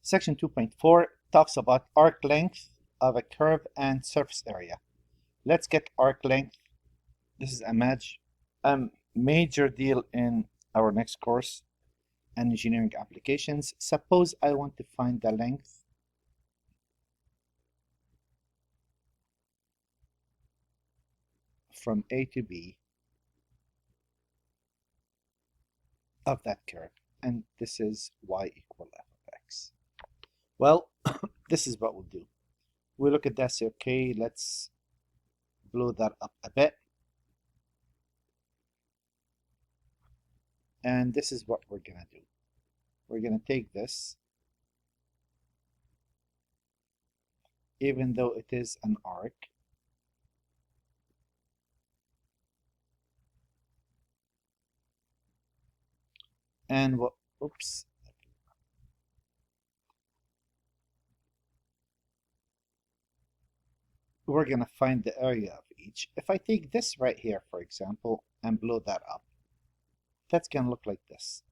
Section 2.4 talks about arc length of a curve and surface area. Let's get arc length. This is a major deal in our next course, engineering applications. Suppose I want to find the length from A to B of that curve, and this is y equal f of x. Well, this is what we'll do. We look at that, say, okay, let's blow that up a bit. And this is what we're going to do. We're going to take this, even though it is an arc, and oops, we're going to find the area of each. If I take this right here, for example, and blow that up, that's going to look like this.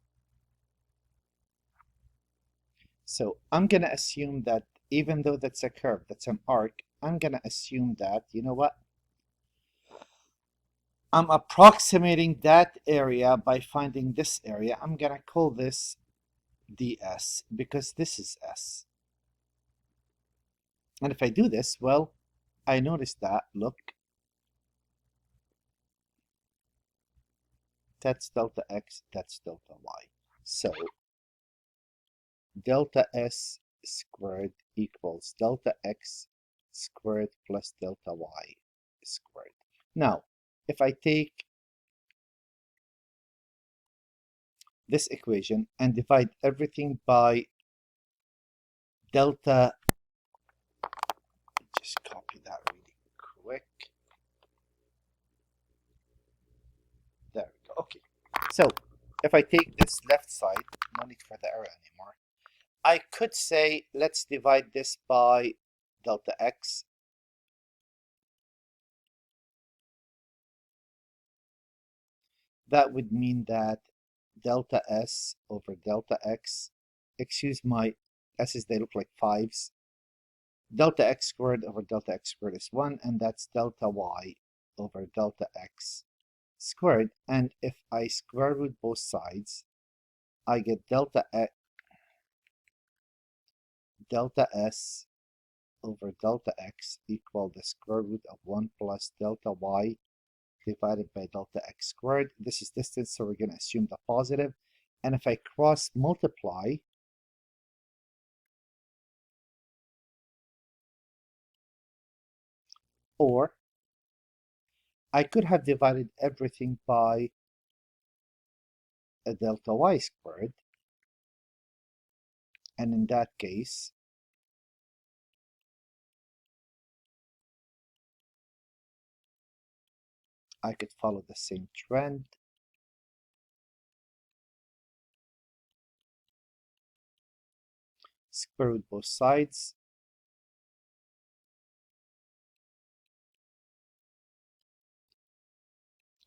So I'm going to assume that even though that's a curve, that's an arc, I'm going to assume that, you know what? I'm approximating that area by finding this area. I'm going to call this ds because this is s. And if I do this, well, I notice that, look, that's delta x, that's delta y. So delta s squared equals delta x squared plus delta y squared. Now, if I take this equation and divide everything by delta, just copy that really quick. There we go. Okay. So if I take this left side, no need for the arrow anymore. I could say, let's divide this by delta x. That would mean that delta s over delta x, excuse my s's, they look like 5s. Delta x squared over delta x squared is 1, and that's delta y over delta x squared. And if I square root both sides, I get delta s over delta x equal the square root of 1 plus delta y divided by delta x squared. This is distance, so we're going to assume the positive. And if I cross multiply, or I could have divided everything by a delta y squared, and in that case, I could follow the same trend. Square root both sides.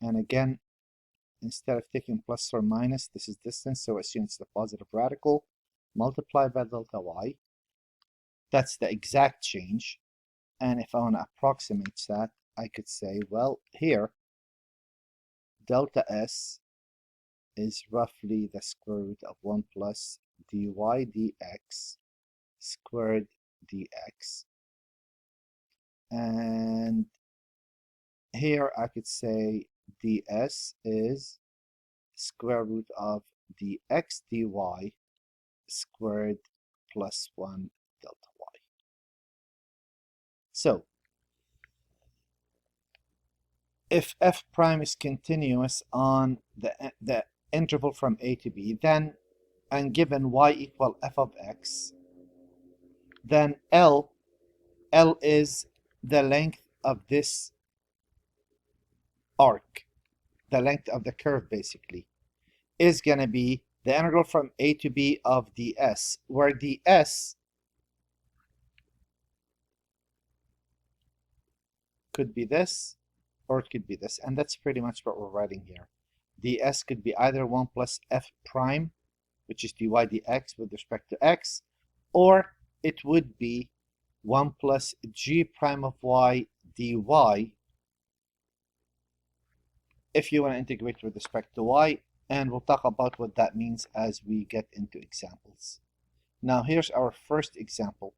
And again, instead of taking plus or minus, this is distance, so assume it's the positive radical. Multiply by delta y. That's the exact change. And if I want to approximate that, I could say, well, here, delta s is roughly the square root of 1 plus dy dx squared dx. And here I could say ds is square root of dx dy squared plus 1 delta y. So if f prime is continuous on the interval from a to b, then, and given y equal f of x, then L is the length of this arc, the length of the curve basically, is going to be the integral from a to b of ds, where ds could be this, or it could be this, and that's pretty much what we're writing here. ds could be either 1 plus f prime, which is dy dx with respect to x, or it would be 1 plus g prime of y dy if you want to integrate with respect to y, and we'll talk about what that means as we get into examples. Now here's our first example.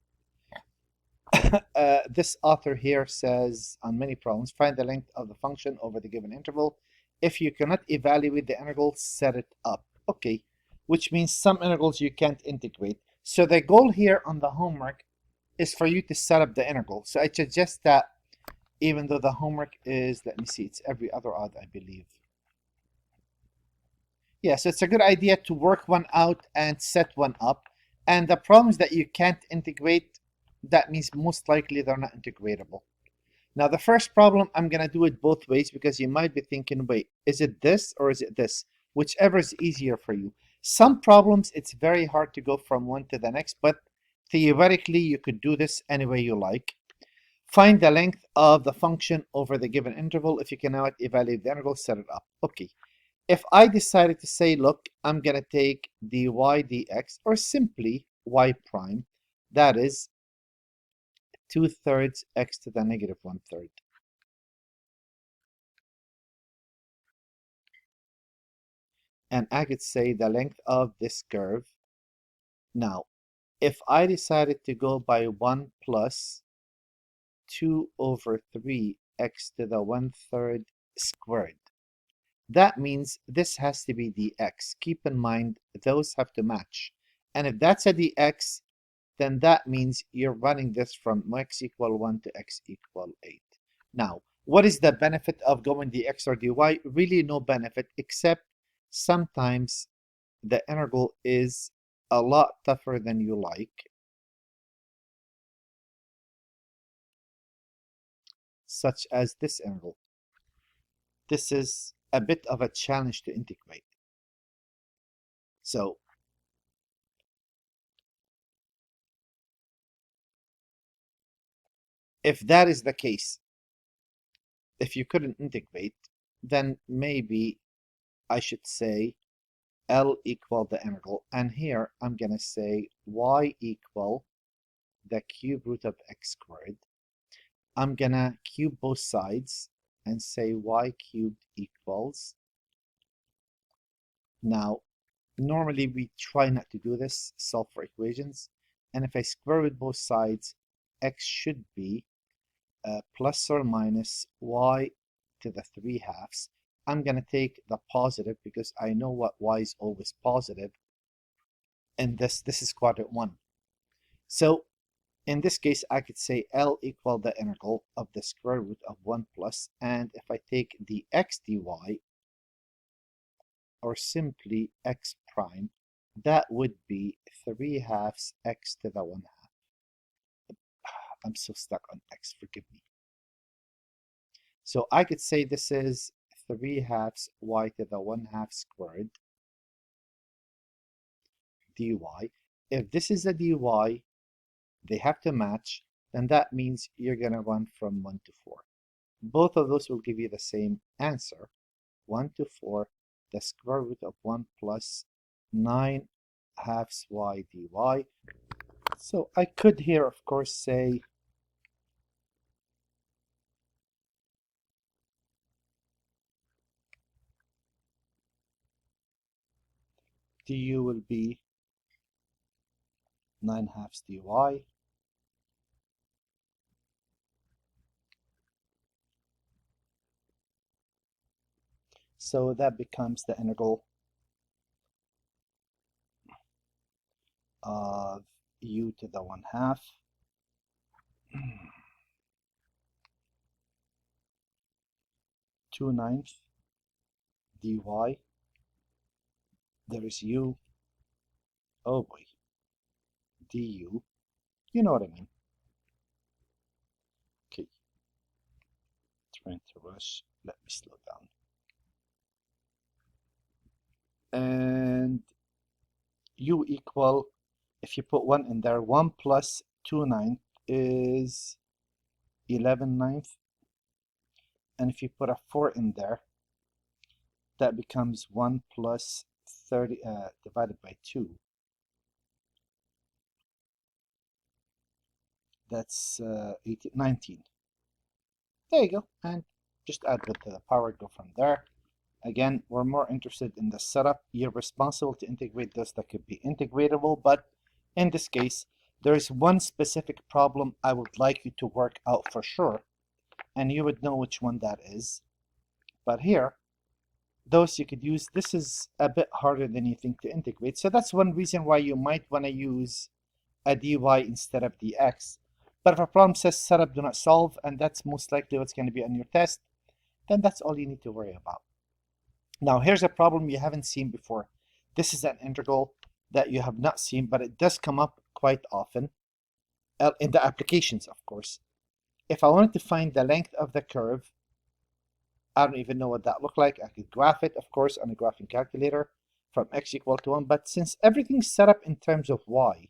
This author here says on many problems, find the length of the function over the given interval. If you cannot evaluate the integral, set it up. Okay, which means some integrals you can't integrate. So the goal here on the homework is for you to set up the integral. So I suggest that even though the homework is, let me see, it's every other odd, I believe. Yeah, so it's a good idea to work one out and set one up. And the problems that you can't integrate, that means most likely they're not integratable. Now the first problem, I'm going to do it both ways because you might be thinking, wait, is it this or is it this? Whichever is easier for you. Some problems, it's very hard to go from one to the next, but theoretically you could do this any way you like. Find the length of the function over the given interval. If you cannot evaluate the interval, set it up. Okay. If I decided to say, look, I'm going to take dy dx, or simply y prime, that is 2/3 x to the negative 1/3. And I could say the length of this curve. Now, if I decided to go by 1 plus 2/3 x to the 1/3 squared, that means this has to be dx. Keep in mind, those have to match. And if that's a dx, then that means you're running this from x equal 1 to x equal 8. Now, what is the benefit of going dx or dy? Really no benefit, except sometimes the integral is a lot tougher than you like. Such as this integral. This is a bit of a challenge to integrate. So if that is the case, if you couldn't integrate, then maybe I should say L equal the integral. And here I'm going to say y equal the cube root of x squared. I'm going to cube both sides and say y cubed equals. Now, normally we try not to do this, solve for equations. And if I square root both sides, x should be plus or minus y to the 3/2. I'm going to take the positive because I know what y is always positive. And this is quadrant 1. So in this case, I could say L equal the integral of the square root of 1 plus, and if I take the x dy, or simply x prime, that would be 3/2 x to the 1/2. I'm so stuck on x, forgive me. So I could say this is 3/2 y to the 1/2 squared dy. If this is a dy, they have to match, then that means you're going to run from 1 to 4. Both of those will give you the same answer, 1 to 4, the square root of 1 plus 9/2 y dy. So I could here, of course, say du will be 9/2 dy. So that becomes the integral of u to the 1/2 2/9 dy. There is u, oh boy, du, you know what I mean. Okay, trying to rush, let me slow down. And u equal, if you put 1 in there, 1 plus 2/9 is 11/9. And if you put a 4 in there, that becomes 1 plus 30 divided by 2. That's 18, 19. There you go. And just add 1 to the power, go from there. Again, we're more interested in the setup. You're responsible to integrate those that could be integratable, but in this case, there is one specific problem I would like you to work out for sure, and you would know which one that is. But here, those you could use. This is a bit harder than you think to integrate, so that's one reason why you might want to use a dy instead of dx. But if a problem says setup do not solve, and that's most likely what's going to be on your test, then that's all you need to worry about. Now here's a problem you haven't seen before. This is an integral that you have not seen, but it does come up quite often in the applications, of course. If I wanted to find the length of the curve, I don't even know what that looked like. I could graph it, of course, on a graphing calculator from x equal to 1. But since everything's set up in terms of y,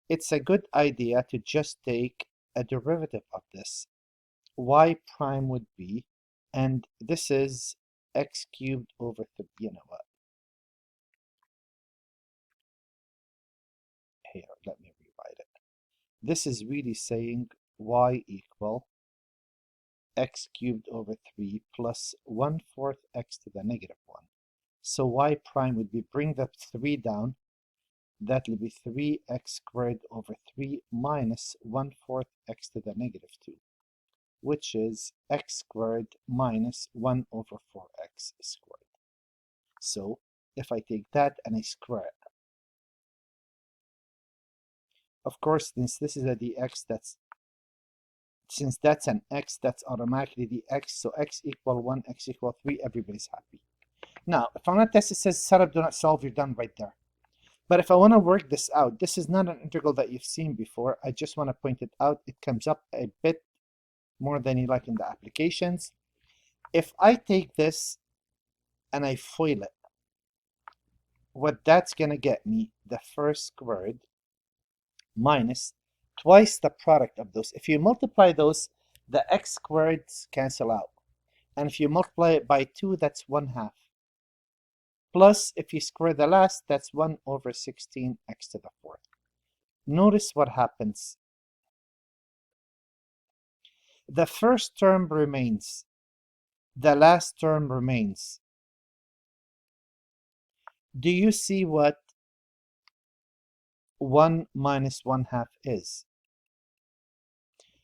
it's a good idea to just take a derivative of this. Y prime would be, and this is x cubed over 3. You know what? Here, let me rewrite it. This is really saying y equal x cubed over 3 plus 1/4 x to the negative 1. So y prime would be, bring the 3 down, that will be 3x squared over 3 minus 1/4 x to the negative 2, which is x squared minus 1 over 4x squared. So if I take that and I square it, of course, since this is a dx, since that's an x, that's automatically dx, so x equal 1, x equal 3, everybody's happy. Now, if on a test it says setup do not solve, you're done right there. But if I want to work this out, this is not an integral that you've seen before. I just want to point it out. It comes up a bit more than you like in the applications. If I take this and I FOIL it, what that's going to get me, the first squared minus twice the product of those. If you multiply those, the x squareds cancel out. And if you multiply it by 2, that's 1/2. Plus, if you square the last, that's 1 over 16 x to the 4th. Notice what happens. The first term remains. The last term remains. Do you see what 1 minus 1/2 is?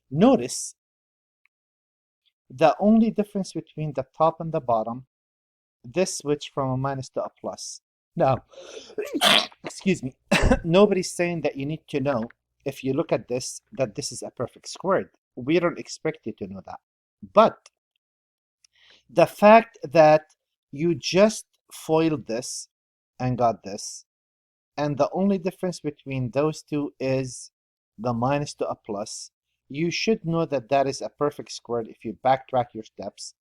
Notice the only difference between the top and the bottom, this switch from a minus to a plus. Now, excuse me, nobody's saying that you need to know, if you look at this, that this is a perfect squared. We don't expect you to know that. But the fact that you just FOILed this and got this, and the only difference between those two is the minus to a plus, you should know that that is a perfect squared if you backtrack your steps,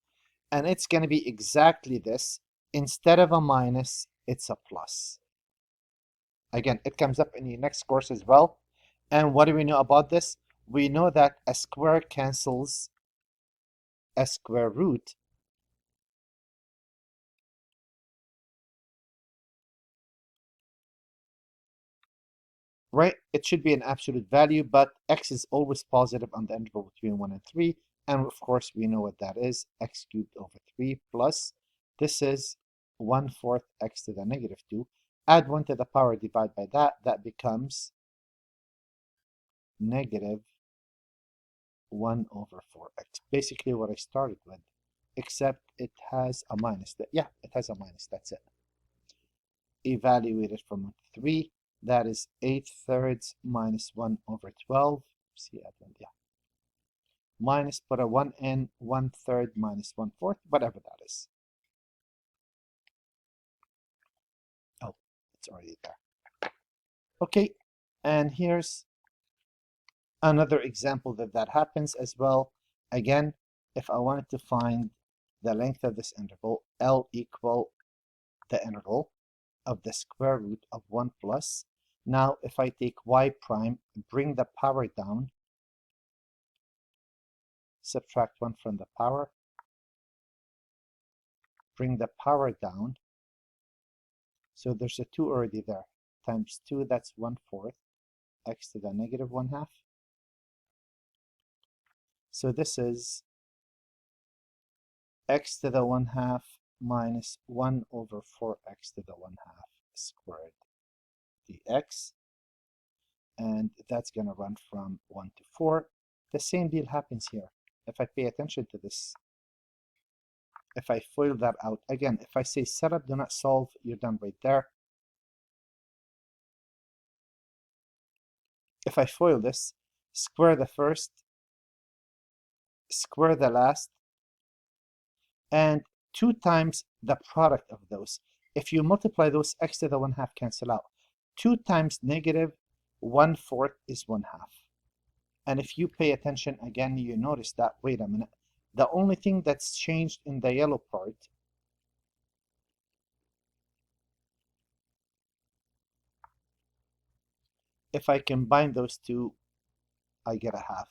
and it's going to be exactly this. Instead of a minus, it's a plus. Again, it comes up in your next course as well. And what do we know about this? We know that a square cancels a square root. Right? It should be an absolute value, but x is always positive on the interval between 1 and 3. And of course, we know what that is. X cubed over 3 plus, this is 1/4 x to the negative 2. Add 1 to the power, divide by that. That becomes negative 1 over 4x. Basically what I started with, except it has a minus. Yeah, it has a minus. That's it. Evaluate it from 3. That is 8/3 minus 1 over 12. See, yeah. Minus, put a 1 in, 1/3 minus 1/4, whatever that is. Oh, it's already there. Okay, and here's another example that happens as well. Again, if I wanted to find the length of this interval, L equal the integral of the square root of 1 plus. Now, if I take y prime, bring the power down, subtract 1 from the power, bring the power down. So there's a 2 already there. Times 2, that's 1/4 x to the negative 1/2. So this is x to the 1/2 minus 1 over 4x to the 1/2 squared dx. And that's going to run from 1 to 4. The same deal happens here. If I pay attention to this, if I FOIL that out, again, if I say setup, do not solve, you're done right there. If I FOIL this, square the first, square the last, and 2 times the product of those. If you multiply those, x to the 1/2 cancel out. 2 times negative 1/4 is 1/2. And if you pay attention again, you notice that, wait a minute, the only thing that's changed in the yellow part if I combine those two, I get a 1/2.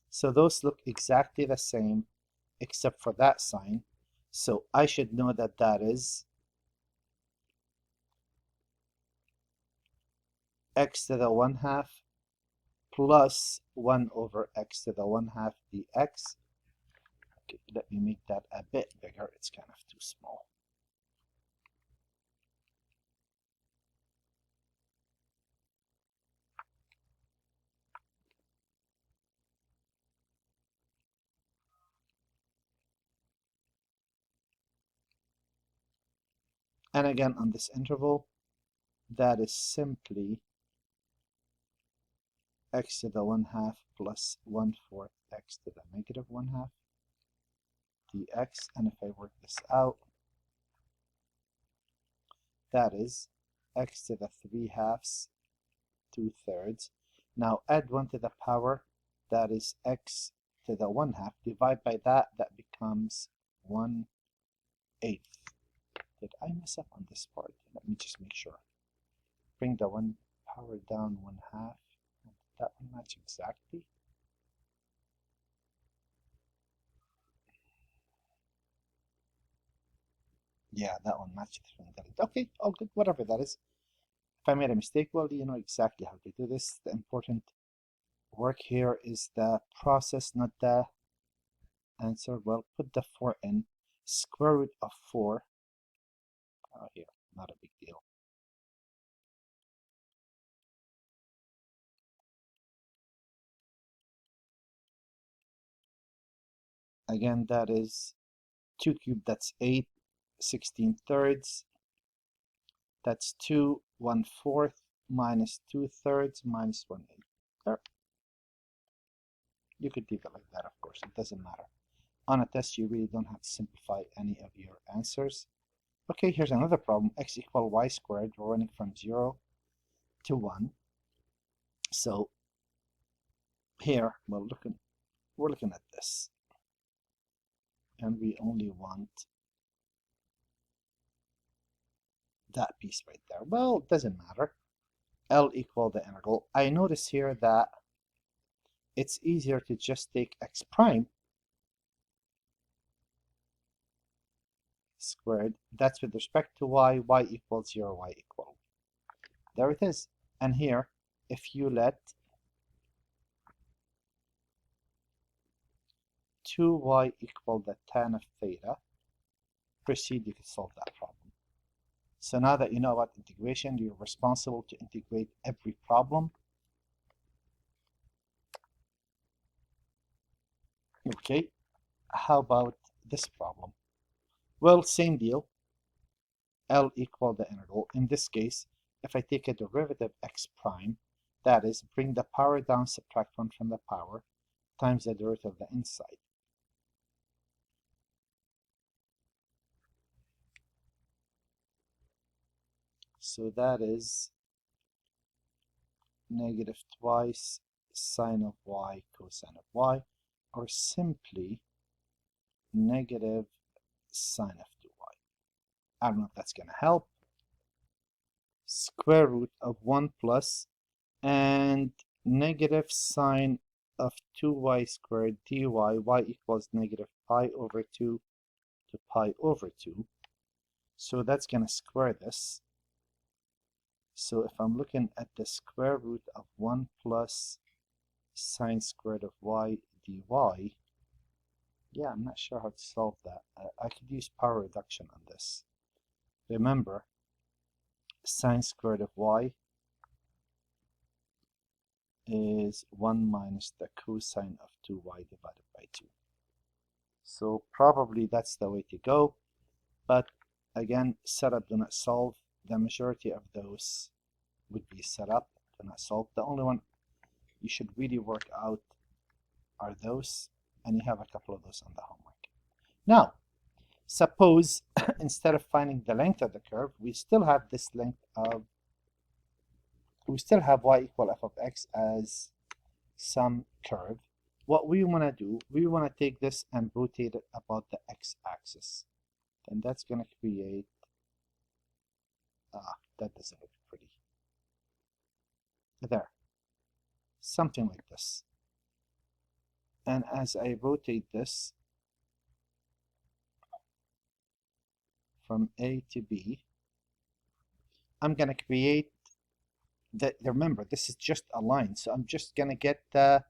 So those look exactly the same except for that sign. So I should know that that is x to the 1/2 plus 1 over x to the 1/2 dx. Okay, let me make that a bit bigger. It's kind of too small. And again, on this interval, that is simply x to the 1/2 plus 1/4 x to the negative 1/2 dx. And if I work this out, that is x to the 3/2 2/3. Now add 1 to the power, that is x to the 1/2. Divide by that, that becomes 1/8. Did I mess up on this part? Let me just make sure. Bring the 1 power down 1/2. That one match exactly. Yeah, that one matched. Okay, all good, whatever that is. If I made a mistake, well, you know exactly how to do this. The important work here is the process, not the answer. Well, put the 4 in. Square root of 4. Here, not a big deal. Again, that is 2 cubed, that's 8, 16/3. That's 2 1/4 minus 2/3 minus 1/8. There. You could leave it like that, of course, it doesn't matter. On a test, you really don't have to simplify any of your answers. Okay, here's another problem. X equal y squared. We're running from 0 to 1. So here, we're looking at this. And we only want that piece right there. Well, it doesn't matter. L equal the integral. I notice here that it's easier to just take x prime squared. That's with respect to y, y equals 0, y equal. There it is. And here, if you let 2y equal the tan of theta, proceed, you can solve that problem. So now that you know about integration, you're responsible to integrate every problem. Okay, how about this problem? Well, same deal. L equal the integral. In this case, if I take a derivative x prime, that is, bring the power down, subtract 1 from the power, times the derivative of the inside. So that is negative twice sine of y cosine of y, or simply negative sine of 2y. I don't know if that's going to help. Square root of 1 plus and negative sine of 2y squared dy, y equals negative pi over 2 to pi over 2. So that's going to square this. So if I'm looking at the square root of 1 plus sine squared of y dy, Yeah, I'm not sure how to solve that. I could use power reduction on this. Remember, sine squared of y is 1 minus the cosine of 2y divided by 2. So probably that's the way to go. But again, setup do not solve. The majority of those would be set up, do not solve. The only one you should really work out are those, and you have a couple of those on the homework. Now, suppose instead of finding the length of the curve, we still have this length of, we still have y equal f of x as some curve. What we want to do, we want to take this and rotate it about the x-axis. And that's going to create, that doesn't look pretty. There, something like this. And as I rotate this from A to B, I'm going to create that. Remember, this is just a line, so I'm just going to get the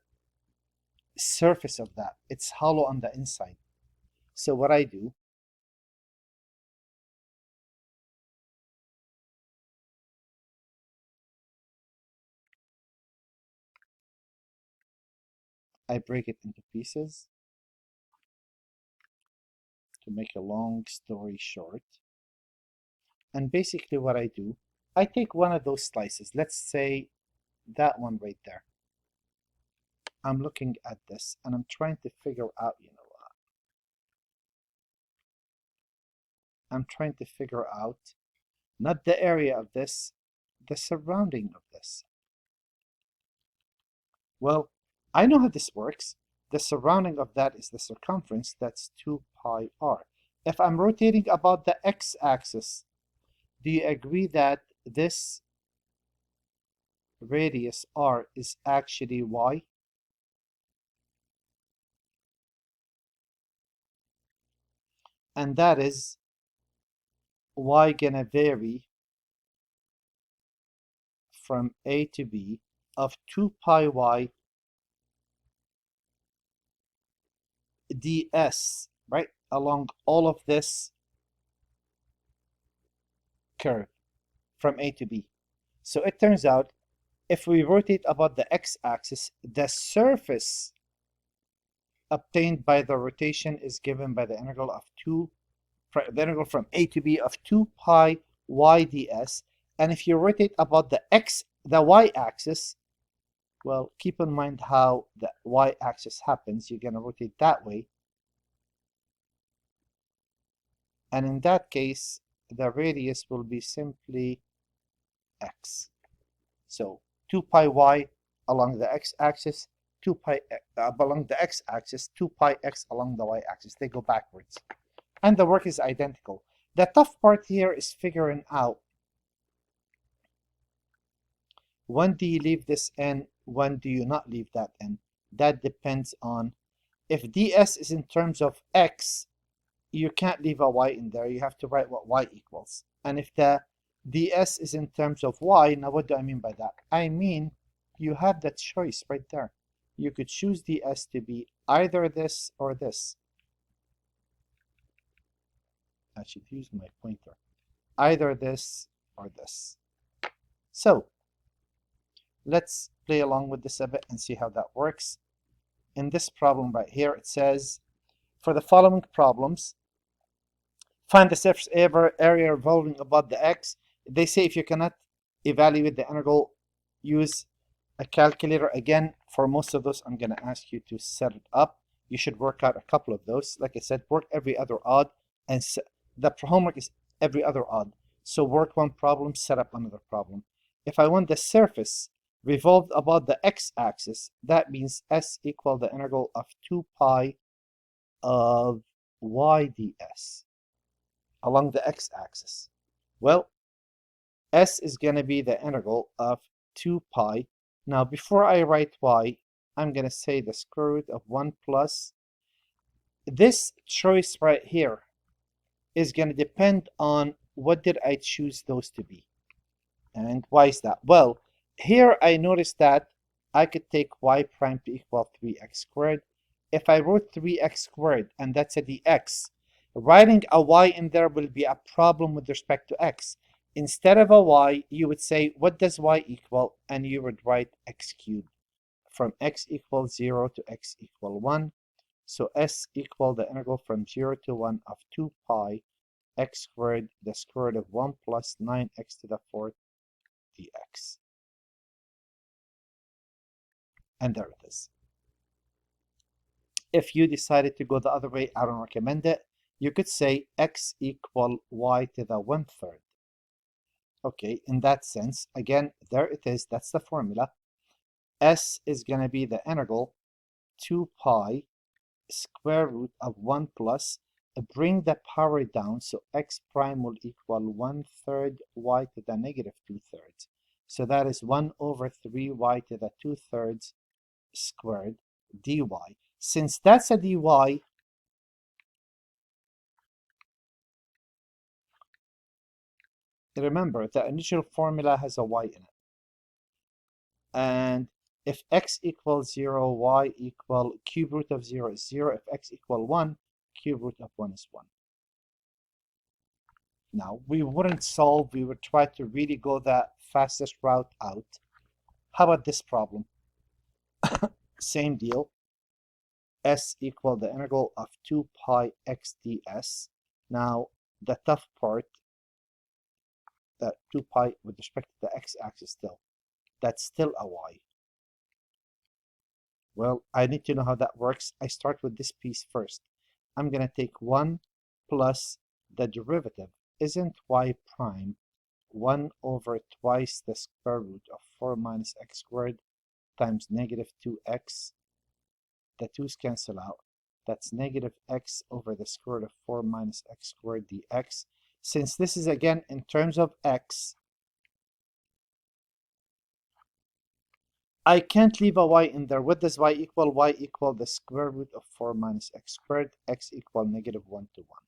surface of that. It's hollow on the inside. So what I do, I break it into pieces. To make a long story short, and basically what I do, I take one of those slices, let's say that one right there. I'm looking at this and I'm trying to figure out, you know what, I'm trying to figure out not the area of this, the surrounding of this. Well, I know how this works. The surrounding of that is the circumference, that's 2 pi r. If I'm rotating about the x-axis, do you agree that this radius r is actually y? And that is y gonna vary from A to B of 2 pi y ds, right, along all of this curve from A to B. So it turns out if we rotate about the x-axis, the surface obtained by the rotation is given by the integral of the integral from A to B of 2 pi y ds. And if you rotate about the y-axis, well, keep in mind how the y-axis happens. You're going to rotate that way. And in that case, the radius will be simply x. So 2 pi y along the x-axis, 2 pi along the x-axis, 2 pi x along the y-axis. They go backwards. And the work is identical. The tough part here is figuring out when do you leave this in, when do you not leave that in. That depends on, if ds is in terms of x, you can't leave a y in there. You have to write what y equals. And if the ds is in terms of y, now what do I mean by that? I mean, you have that choice right there. You could choose ds to be either this or this. I should use my pointer. Either this or this. So let's play along with this a bit and see how that works. In this problem right here, it says, for the following problems, find the surface area revolving about the x. They say if you cannot evaluate the integral, use a calculator. Again, for most of those, I'm going to ask you to set it up. You should work out a couple of those. Like I said, work every other odd, and the homework is every other odd. So work one problem, set up another problem. If I want the surface revolved about the x-axis, that means s equal the integral of 2 pi of y ds along the x-axis. Well, s is going to be the integral of 2 pi. Now, before I write y, I'm going to say the square root of 1 plus. This choice right here is going to depend on what did I choose those to be. And why is that? Well, here I noticed that I could take y prime to equal 3x squared. if I wrote 3x squared and that's a dx, writing a y in there will be a problem with respect to x. Instead of a y, you would say, what does y equal? And you would write x cubed from x equals 0 to x equal 1. So s equal the integral from 0 to 1 of 2 pi x squared, the square root of 1 plus 9x to the 4th dx. And there it is. If you decided to go the other way, I don't recommend it. You could say x equal y to the 1/3. Okay, in that sense, again, there it is. That's the formula. S is going to be the integral 2 pi square root of 1 plus, bring the power down, so x prime will equal 1/3 y to the negative 2/3. So that is 1 over 3 y to the 2/3 squared dy. Since that's a dy, remember the initial formula has a y in it. And if x equals 0, y equal cube root of 0 is 0. If x equal 1, cube root of 1 is 1. Now, we wouldn't solve, we would try to really go the fastest route out. How about this problem? Same deal. S equal the integral of 2 pi x ds. Now, the tough part, that 2 pi with respect to the x-axis still, that's still a y. Well, I need to know how that works. I start with this piece first. I'm going to take 1 plus the derivative. Isn't y prime 1 over twice the square root of 4 minus x squared times negative 2x? The 2's cancel out. That's negative x over the square root of 4 minus x squared dx. Since this is again in terms of x, I can't leave a y in there. What does y equal? Y equal the square root of 4 minus x squared, x equal negative 1 to 1.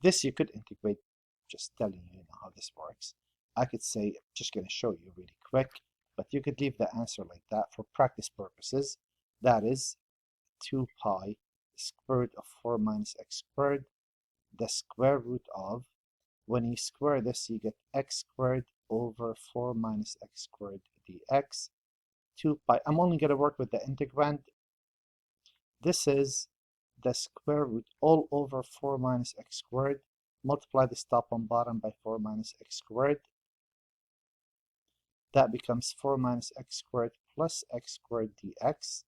This you could integrate, just telling you how this works. I could say, just going to show you really quick, but you could leave the answer like that for practice purposes. That is 2 pi square root of 4 minus x squared, the square root of, when you square this, you get x squared over 4 minus x squared dx. 2 pi, I'm only going to work with the integrand. This is the square root all over 4 minus x squared. Multiply this top and bottom by 4 minus x squared. That becomes 4 minus x squared plus x squared dx.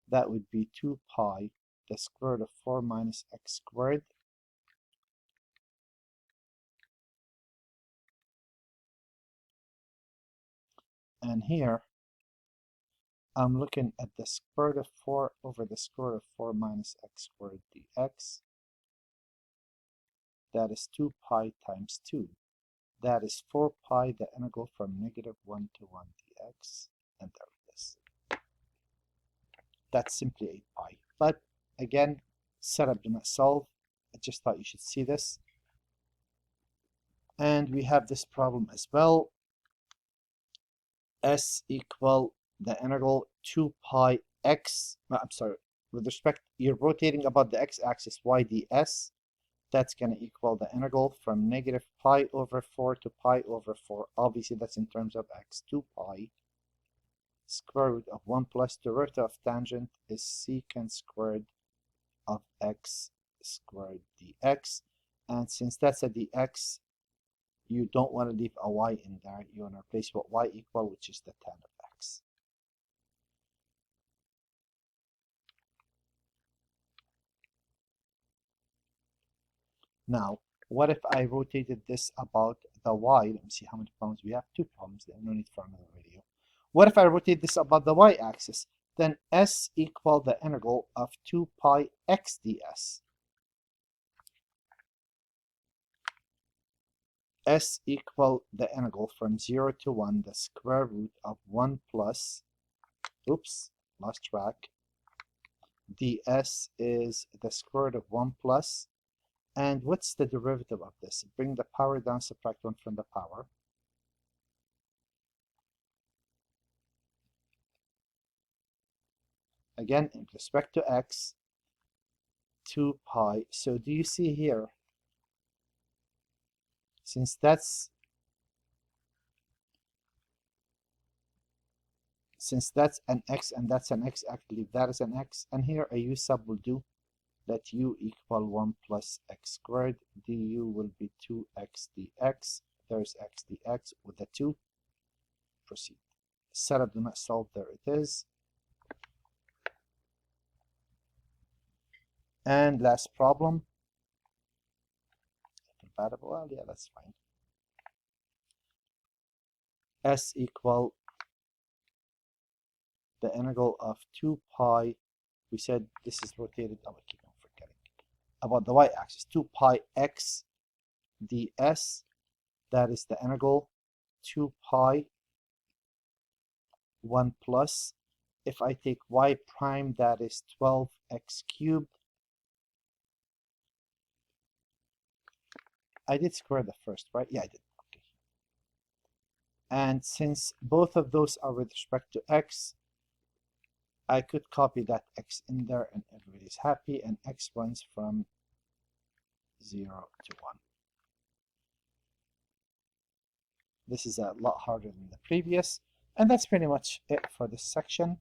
That would be 2 pi, the square root of 4 minus x squared. And here, I'm looking at the square root of 4 over the square root of 4 minus x squared dx. That is 2 pi times 2. That is 4 pi, the integral from negative 1 to 1 dx. And there it is. That's simply 8 pi. But again, setup do not solve. I just thought you should see this. And we have this problem as well. S equal the integral 2 pi x, I'm sorry, with respect, you're rotating about the x-axis y ds. That's going to equal the integral from negative pi over 4 to pi over 4. Obviously, that's in terms of x. 2 pi square root of 1 plus derivative of tangent is secant squared of x squared dx. And since that's a dx, you don't want to leave a y in there. You want to replace what y equal, which is the tan of x. Now, what if I rotated this about the y? Let me see how many problems we have. 2 problems there, no need for another video. What if I rotate this about the y-axis? Then s equal the integral of 2 pi x ds. S equal the integral from 0 to 1, the square root of 1 plus, oops, lost track. ds is the square root of 1 plus, and what's the derivative of this? Bring the power down, subtract 1 from the power. again in respect to x, 2 pi. So do you see here, since that's an x and that's an x, actually that is an x, and here a u sub will do. Let u equal 1 plus x squared. Du will be 2x dx. There's x dx with the 2. Proceed. Setup, do not solve. There it is. And last problem. Compatible? Well, yeah, that's fine. S equal the integral of 2 pi. We said this is rotated. I will keep on forgetting about the y-axis. 2 pi x ds. That is the integral 2 pi 1 plus. If I take y prime, that is 12x cubed. I did square the first, right? Yeah, I did. Okay. And since both of those are with respect to x, I could copy that x in there and everybody's happy, and x runs from 0 to 1. This is a lot harder than the previous, and that's pretty much it for this section.